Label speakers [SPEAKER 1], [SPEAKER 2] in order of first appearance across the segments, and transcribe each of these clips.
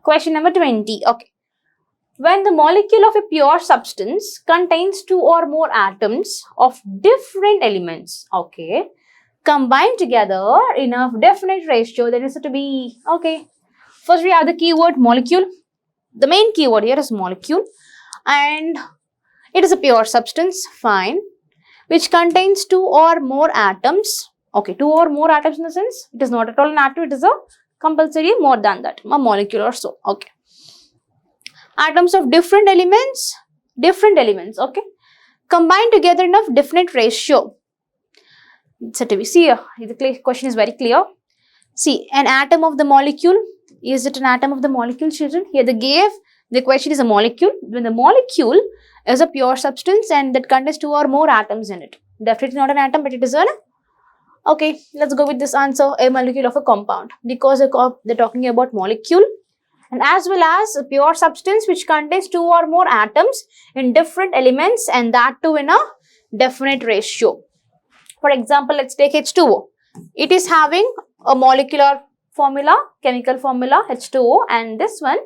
[SPEAKER 1] Question number 20. Okay. When the molecule of a pure substance contains 2 or more atoms of different elements, okay, combined together in a definite ratio, then is it to be, okay. First we have the keyword molecule. The main keyword here is molecule, and it is a pure substance, fine, which contains 2 or more atoms. Okay, 2 or more atoms in the sense, it is not at all an atom, it is a compulsory more than that, a molecule or so, okay. Atoms of different elements, okay, combined together in a definite ratio. So to be, see here, the question is very clear. See, an atom of the molecule, is it an atom of the molecule, children? Here the question is a molecule. When the molecule is a pure substance and that contains 2 or more atoms in it. Definitely not an atom, but it is an, okay, let's go with this answer, a molecule of a compound, because they're talking about molecule, and as well as a pure substance which contains 2 or more atoms in different elements, and that too in a definite ratio. For example, let's take H2O. It is having a molecular formula, chemical formula H2O, and this one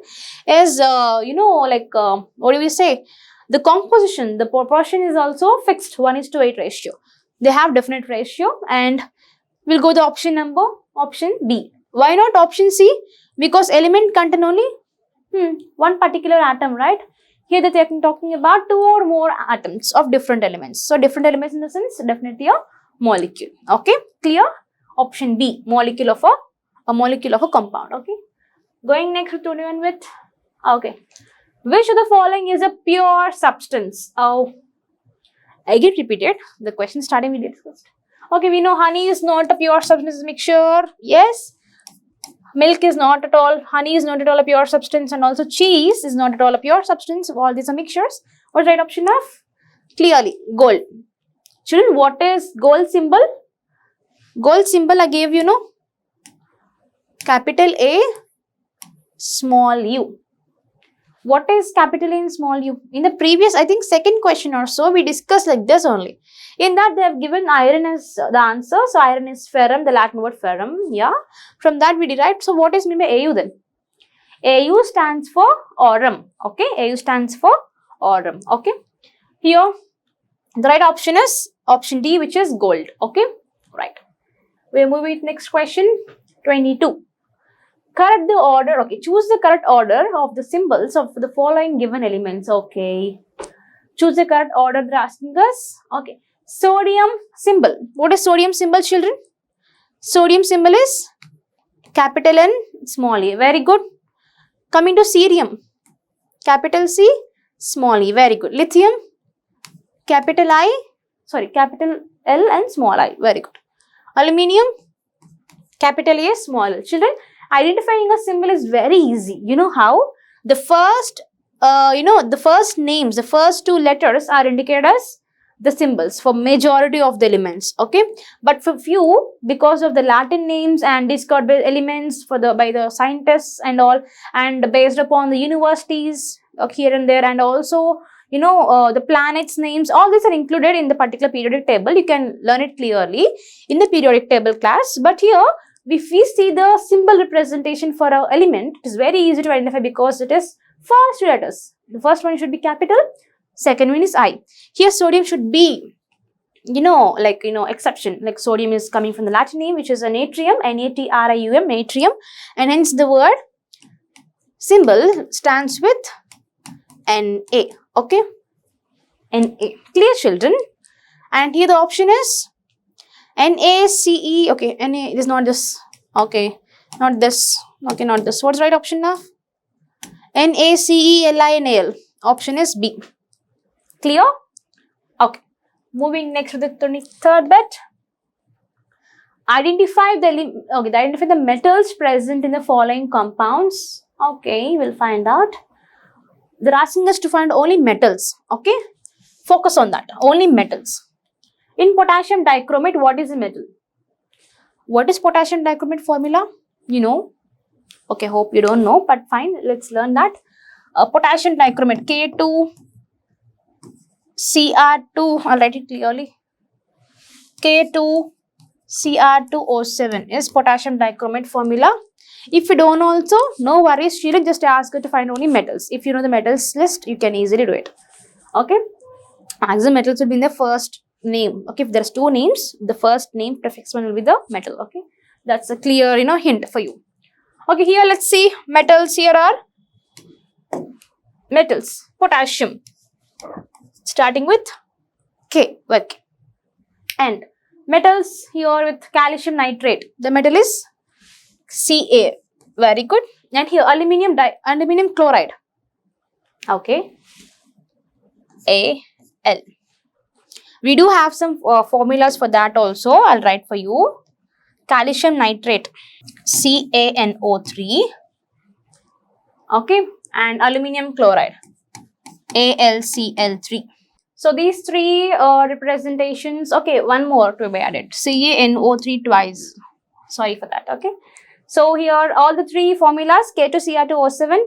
[SPEAKER 1] is, what do we say? The composition, the proportion is also fixed, 1:8 ratio. They have definite ratio, and we'll go the option B. Why not option C? Because element contain only one particular atom, right? Here they're talking about 2 or more atoms of different elements. So different elements in the sense, definitely a molecule. Okay, clear? Option B, molecule of a molecule of a compound. Okay. Going next to 21 with, okay. Which of the following is a pure substance? Oh, I get repeated. The question starting we discussed. Okay, we know honey is not a pure substance mixture. Yes. Milk is not at all, honey is not at all a pure substance, and also cheese is not at all a pure substance. All these are mixtures. What's the right option of? Clearly, gold. Children, what is gold symbol? Gold symbol I gave you, no? Capital A, small u. What is capital A and small u? In the previous, I think second question or so, we discussed like this only. In that, they have given iron as the answer. So, iron is ferrum, the Latin word ferrum. Yeah. From that, we derived. So, what is meant by AU then? AU stands for aurum. Okay. AU stands for aurum. Okay. Here, the right option is option D, which is gold. Okay. Right. We'll move with next question. 22. Correct the order. Okay. Choose the correct order of the symbols of the following given elements. Okay. Choose the correct order they're asking us. Okay. Sodium symbol. What is sodium symbol, children? Sodium symbol is capital N, small e. Very good. Coming to cerium. Capital C, small e. Very good. Lithium. Capital L and small I. Very good. Aluminium. Capital A, small l. Children, identifying a symbol is very easy. You know how? The first, the first names, the first 2 letters are indicated as the symbols for majority of the elements, okay, but for few, because of the Latin names and discarded elements by the scientists and all, and based upon the universities here and there, and also the planets names, all these are included in the particular periodic table. You can learn it clearly in the periodic table class. But here, if we see the symbol representation for our element, it is very easy to identify because it is first 2 letters. The first one should be capital. Second one is I. Here sodium should be, exception. Like sodium is coming from the Latin name, which is a natrium, N-A-T-R-I-U-M, natrium. And hence the word symbol stands with Na. Okay. Na. Clear, children? And here the option is NaCe. Okay, Na, it is not this. Okay, not this. Okay, not this. What's the right option now? NaCeLinal. Option is B. Clear? Okay. Moving next to the 23rd bit. Identify the metals present in the following compounds. Okay, we'll find out. They're asking us to find only metals. Okay. Focus on that. Only metals. In potassium dichromate, what is a metal? What is potassium dichromate formula? You know. Okay, hope you don't know, but fine. Let's learn that. Potassium dichromate, K2. Cr2, I'll write it clearly. K2 Cr2O7 is potassium dichromate formula. If you don't also, no worries, Sheila, just ask her to find only metals. If you know the metals list, you can easily do it. Okay. Maximum metals will be in the first name. Okay, if there's two names, the first name prefix one will be the metal. Okay, that's a clear, hint for you. Okay, here let's see metals. Here are metals. Potassium, starting with K. Okay, and metals here with calcium nitrate. The metal is Ca. Very good. And here aluminium chloride. Okay, Al. We do have some formulas for that also. I'll write for you. Calcium nitrate, CaNO3. Okay, and aluminium chloride, AlCl3. So these three representations. Okay, one more to be added. CaNO3 twice. Sorry for that. Okay. So here all the three formulas: K2Cr2O7,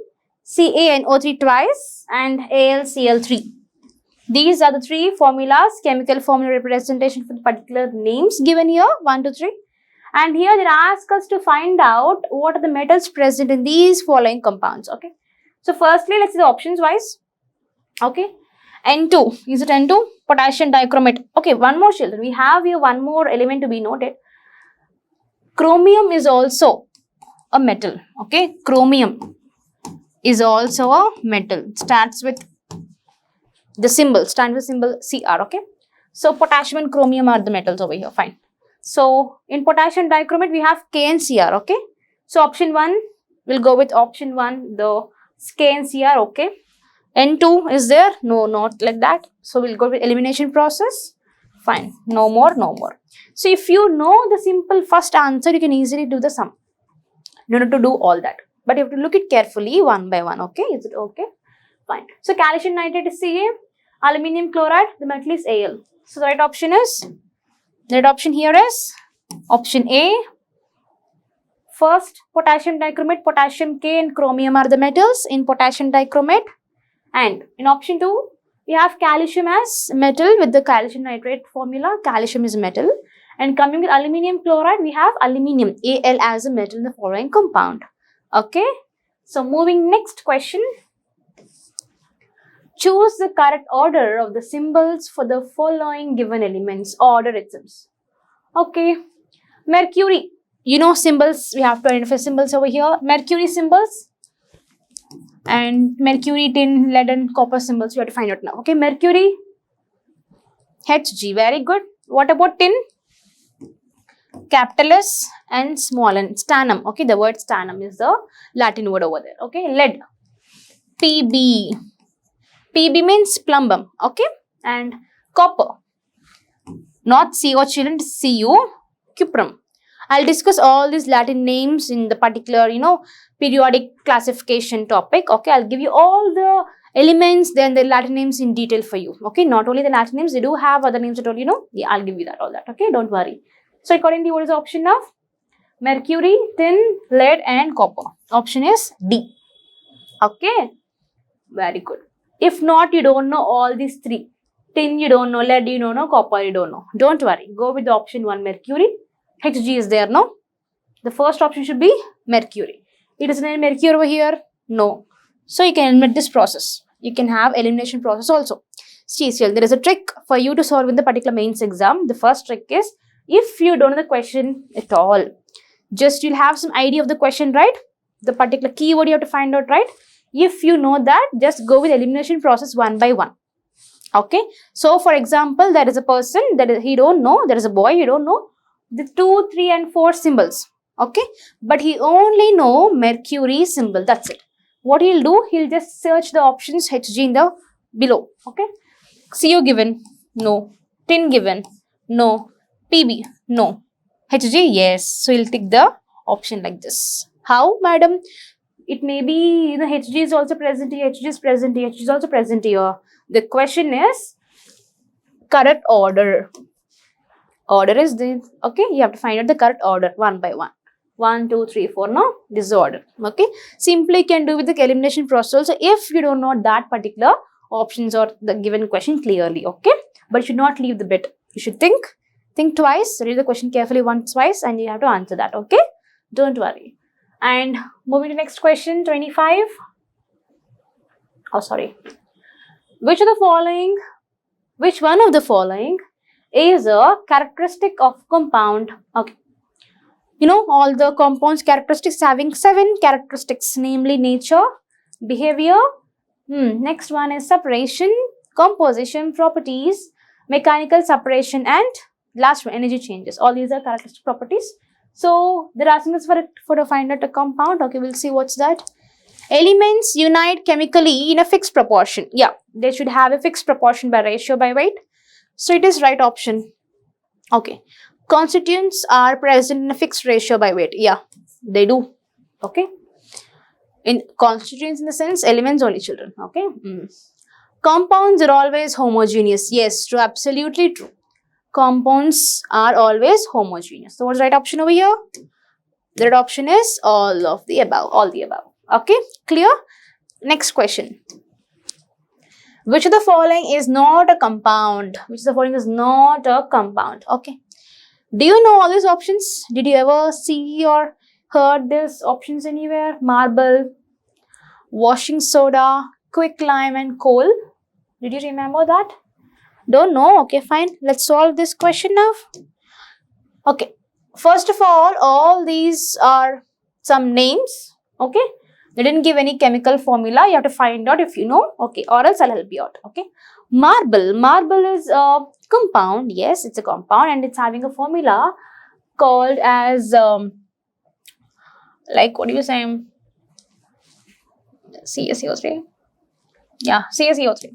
[SPEAKER 1] CaNO3 twice, and AlCl3. These are the three formulas, chemical formula representation for the particular names given here, 1, 2, 3. And here they ask us to find out what are the metals present in these following compounds. Okay. So firstly, let's see the options wise. Okay. N2. Is it N2? Potassium dichromate. Okay. One more, children. We have here one more element to be noted. Chromium is also a metal. Okay. Chromium is also a metal. It starts with the symbol, Cr. Okay. So potassium and chromium are the metals over here. Fine. So in potassium dichromate, we have K and Cr. Okay. So option 1, we'll go with option 1, the K and Cr. Okay. N2 is there? No, not like that. So we'll go with elimination process. Fine. No more, no more. So if you know the simple first answer, you can easily do the sum. You don't have to do all that. But you have to look it carefully one by one. Okay. Is it okay? Fine. So calcium nitrate is Ca, aluminium chloride, the metal is Al. So the right option here is option A. First, potassium dichromate, potassium K and chromium are the metals in potassium dichromate. And in option 2, we have calcium as metal with the calcium nitrate formula. Calcium is metal. And coming with aluminium chloride, we have aluminium, Al, as a metal in the following compound. Okay. So moving next question. Choose the correct order of the symbols for the following given elements. Order items. Okay. Mercury. You know symbols. We have to identify symbols over here. Mercury symbols. And mercury, tin, lead and copper symbols. You have to find out now. Okay. Mercury. Hg. Very good. What about tin? Capital S and small n. Stannum. Okay. The word stannum is the Latin word over there. Okay. Lead. Pb. Pb means plumbum, okay, and copper, not CO, children, Cu, cuprum. I'll discuss all these Latin names in the particular, periodic classification topic, okay. I'll give you all the elements, then the Latin names in detail for you, okay. Not only the Latin names, they do have other names at all, yeah, I'll give you all that, okay, don't worry. So according to what is the option now? Mercury, tin, lead and copper. Option is D, okay, very good. If not, you don't know all these three. Tin, you don't know. Lead, you don't know. Copper, you don't know. Don't worry. Go with the option 1, Mercury. Hg is there, no? The first option should be Mercury. It is an Mercury over here? No. So, you can eliminate this process. You can have elimination process also. See, there is a trick for you to solve in the particular mains exam. The first trick is, if you don't know the question at all, just you'll have some idea of the question, right? The particular keyword you have to find out, right? If you know that, just go with elimination process one by one. Okay. So, for example, there is a person that he don't know. There is a boy, he don't know the 2, 3 and 4 symbols. Okay. But he only know Mercury symbol. That's it. What he'll do, he'll just search the options Hg in the below. Okay. Cu given, no. Tin given, no. Pb, no. Hg, yes. So, he'll tick the option like this. How, madam? It may be, Hg is also present here, Hg is present here, Hg is also present here. The question is correct order. Order is this, okay? You have to find out the correct order one by one. 1, 2, 3, 4, no? This is the order, okay? Simply you can do with the elimination process also if you don't know that particular options or the given question clearly, okay? But you should not leave the bit. You should think twice, read the question carefully once, twice, and you have to answer that, okay? Don't worry. And moving to next question, 25. Oh, sorry. Which one of the following is a characteristic of compound? Okay. You know, all the compounds characteristics having 7 characteristics, namely nature, behavior. Next one is separation, composition, properties, mechanical separation, and last one, energy changes. All these are characteristic properties. So they're asking us to find out a compound. Okay, we'll see what's that. Elements unite chemically in a fixed proportion. Yeah, they should have a fixed proportion by ratio by weight. So it is right option. Okay. Constituents are present in a fixed ratio by weight. Yeah, they do. Okay. In constituents in the sense elements only, children. Okay. Compounds are always homogeneous. Yes, true. Absolutely true. Compounds are always homogeneous. So what's the right option over here? The right option is all of the above. All the above. Okay. Clear? Next question. Which of the following is not a compound? Which of the following is not a compound? Okay. Do you know all these options? Did you ever see or heard these options anywhere? Marble, washing soda, quicklime, and coal. Did you remember that? Don't know? Okay, fine. Let's solve this question now. Okay. First of all these are some names. Okay. They didn't give any chemical formula. You have to find out if you know. Okay. Or else I'll help you out. Okay. Marble. Marble is a compound. Yes, it's a compound and it's having a formula called as like what do you say? CaCO3. Yeah, CaCO3.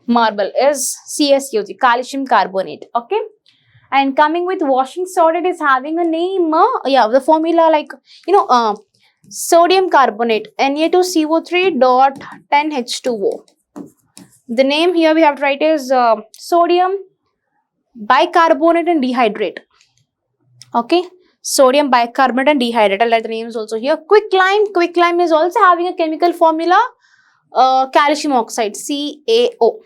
[SPEAKER 1] Marble is CaCO3, calcium carbonate. Okay. And coming with washing soda, it is having a name. Yeah, the formula like sodium carbonate, Na2CO3.10H2O. The name here we have to write is sodium bicarbonate and dehydrate. Okay, sodium bicarbonate and dehydrate. I'll write the names also here. Quicklime. Quicklime is also having a chemical formula calcium oxide, CaO.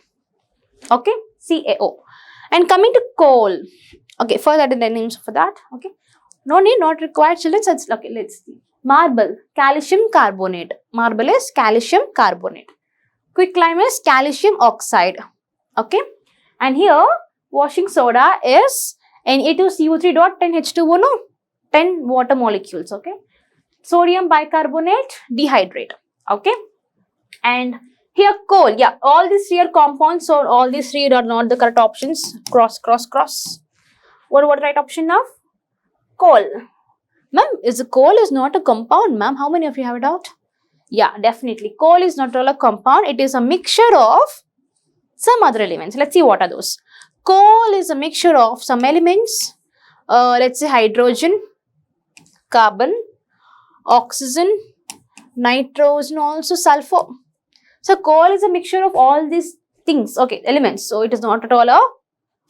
[SPEAKER 1] Okay, CaO. And coming to coal. Okay, further the names for that. Okay, no need, not required, children. So it's, okay, let's see. Marble, calcium carbonate. Marble is calcium carbonate. Quicklime is calcium oxide. Okay, and here washing soda is Na2CO3.10H2O. No, 10 water molecules. Okay, sodium bicarbonate, dehydrate. Okay, and here coal. Yeah, all these 3 are compounds, so all these 3 are not the correct options. Cross, cross, cross. What the right option now? Coal. Ma'am, coal is not a compound, ma'am. How many of you have a doubt? Yeah, definitely. Coal is not all a compound. It is a mixture of some other elements. Let's see what are those. Coal is a mixture of some elements. Let's say hydrogen, carbon, oxygen, nitrogen, also sulfur. So coal is a mixture of all these things. Okay, elements. So it is not at all a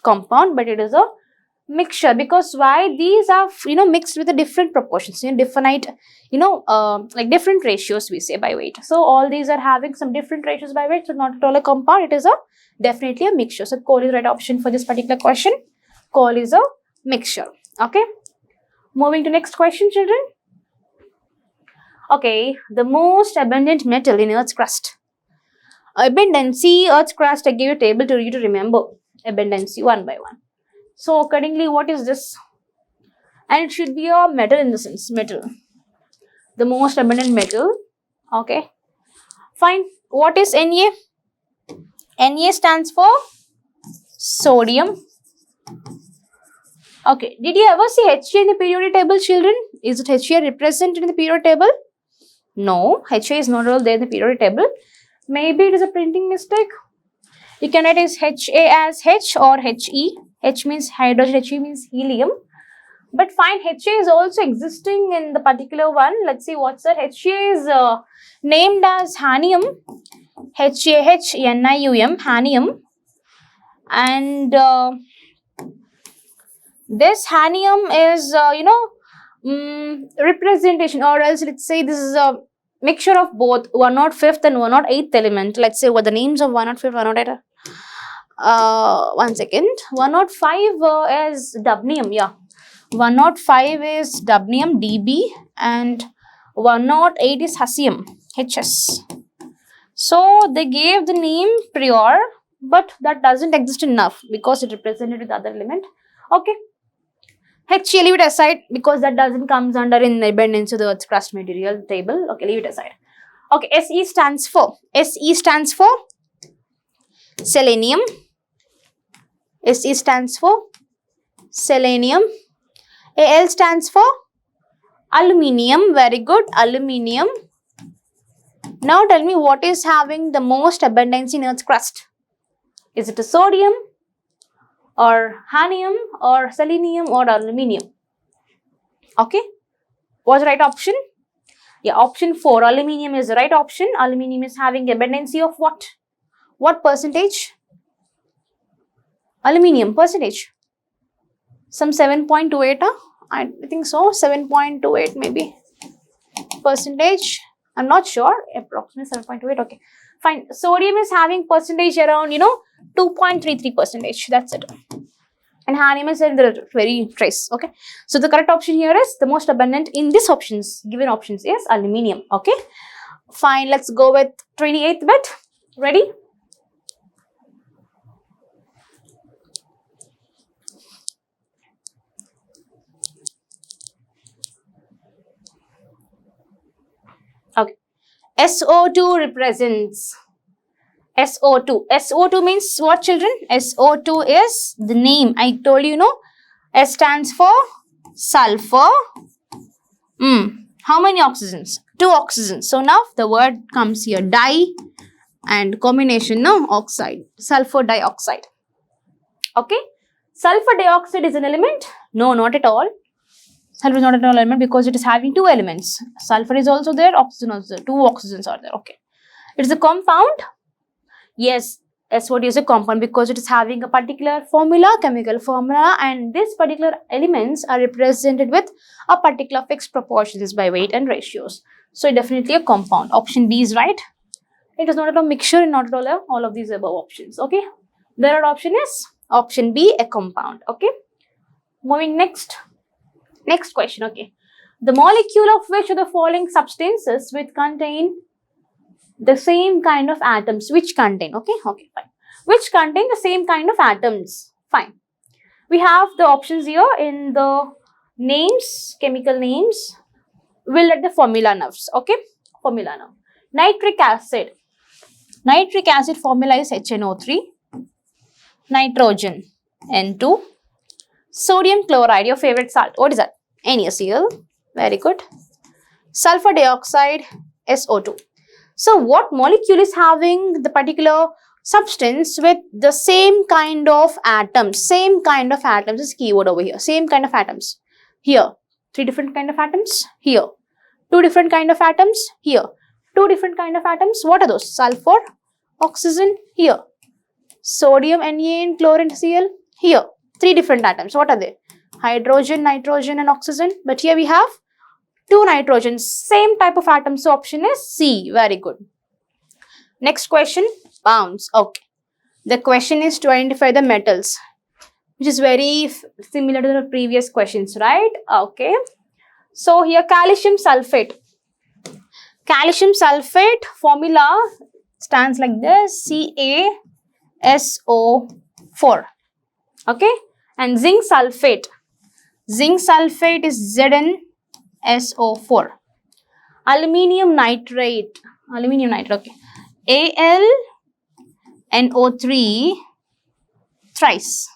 [SPEAKER 1] compound, but it is a mixture. Because why? These are mixed with a different proportions, different like different ratios we say by weight. So all these are having some different ratios by weight. So not at all a compound. It is definitely a mixture. So coal is the right option for this particular question. Coal is a mixture. Okay. Moving to next question, children. Okay, the most abundant metal in Earth's crust. Abundancy, Earth's crust. I gave a table to you to remember abundancy one by one. So accordingly, what is this? And it should be a metal in the sense, metal. The most abundant metal. Okay. Fine. What is Na? Na stands for sodium. Okay. Did you ever see Ha in the periodic table, children? Is it Ha represented in the periodic table? No. Ha is not all there in the periodic table. Maybe it is a printing mistake. You can write as Ha as H or He. H means hydrogen, He means helium. But fine, Ha is also existing in the particular one. Let's see what's that. Ha is named as hanium. HAHNIUM, hanium. And this hanium is, representation, or else let's say this is a mixture of both 105th and 108th element. Let's say what the names of 105th, 108th. 1 second. 105 is dubnium. Yeah. 105 is dubnium, Db, and 108 is hassium, HS. So they gave the name prior, but that doesn't exist enough because it represented with other element. Okay. H, leave it aside because that doesn't comes under in abundance of the Earth's crust material table. Okay, leave it aside. Okay, Se stands for selenium. Se stands for selenium. Al stands for aluminium. Very good, aluminium. Now tell me what is having the most abundance in Earth's crust. Is it a sodium or hanium or selenium or aluminium? Okay, what's the right option? Yeah, option 4, aluminium is the right option. Aluminium is having abundance of what? What percentage? Aluminium percentage. Some 7.28, I think so, 7.28 maybe percentage. I'm not sure, approximately 7.28, okay. Fine, sodium is having percentage around, 2.33 percentage, that's it. And hanium is in the very trace, okay. So the correct option here is the most abundant in these options, given options is aluminium, okay. Fine, let's go with 28th bit. Ready? Okay. SO2 represents SO2. SO2 means what, children? SO2 is the name. I told you, S stands for sulfur. How many oxygens? 2 oxygens. So now the word comes here, di and combination, oxide, sulfur dioxide. Okay. Sulfur dioxide is an element? No, not at all. Sulfur is not at all element because it is having 2 elements. Sulfur is also there, oxygen also there. 2 oxygens are there. Okay. It is a compound. Yes, SO2 is a compound because it is having a particular formula, chemical formula, and these particular elements are represented with a particular fixed proportions by weight and ratios. So definitely a compound. Option B is right. It is not at all mixture and not at all of these above options. Okay. The third option is option B, a compound. Okay. Moving next question. Okay. The molecule of which of the following substances which contain the same kind of atoms, which contain, fine. Which contain the same kind of atoms, fine. We have the options here in the names, chemical names. We'll let the formula nerves, okay? Formula now. Nitric acid. Nitric acid formula is HNO3. Nitrogen, N2. Sodium chloride, your favorite salt. What is that? NaCl. Very good. Sulfur dioxide, SO2. So what molecule is having the particular substance with the same kind of atoms? Same kind of atoms is keyword over here. Same kind of atoms. Here, 3 different kind of atoms. Here, 2 different kind of atoms. Here, 2 different kind of atoms. What are those? Sulfur, oxygen. Here, sodium, Na and chlorine, Cl. Here, 3 different atoms. What are they? Hydrogen, nitrogen and oxygen. But here we have 2 nitrogens, same type of atoms. So option is C. Very good. Next question, pounds. Okay. The question is to identify the metals, which is very similar to the previous questions, right? Okay. So here calcium sulfate. Calcium sulfate formula stands like this, CaSO4. Okay. And zinc sulfate. Zinc sulfate is ZnSO4. Aluminium nitrate. Okay. AlNO3 thrice.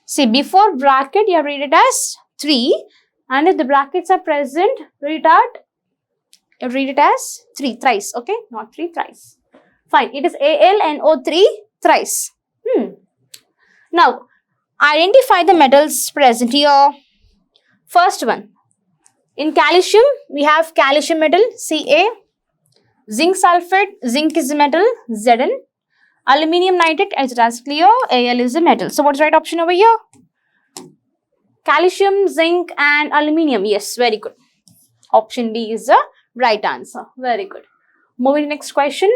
[SPEAKER 1] See, before bracket you have read it as 3, and if the brackets are present, read it as 3 thrice. Okay, not 3 thrice. Fine. It is AlNO3 thrice. Now, identify the metals present here. First one, in calcium, we have calcium metal, Ca. Zinc sulfate, zinc is a metal, Zn. Aluminium nitrate, as it is clear, Al is a metal. So, what's the right option over here? Calcium, zinc and aluminium. Yes, very good. Option D is the right answer. Very good. Moving to next question.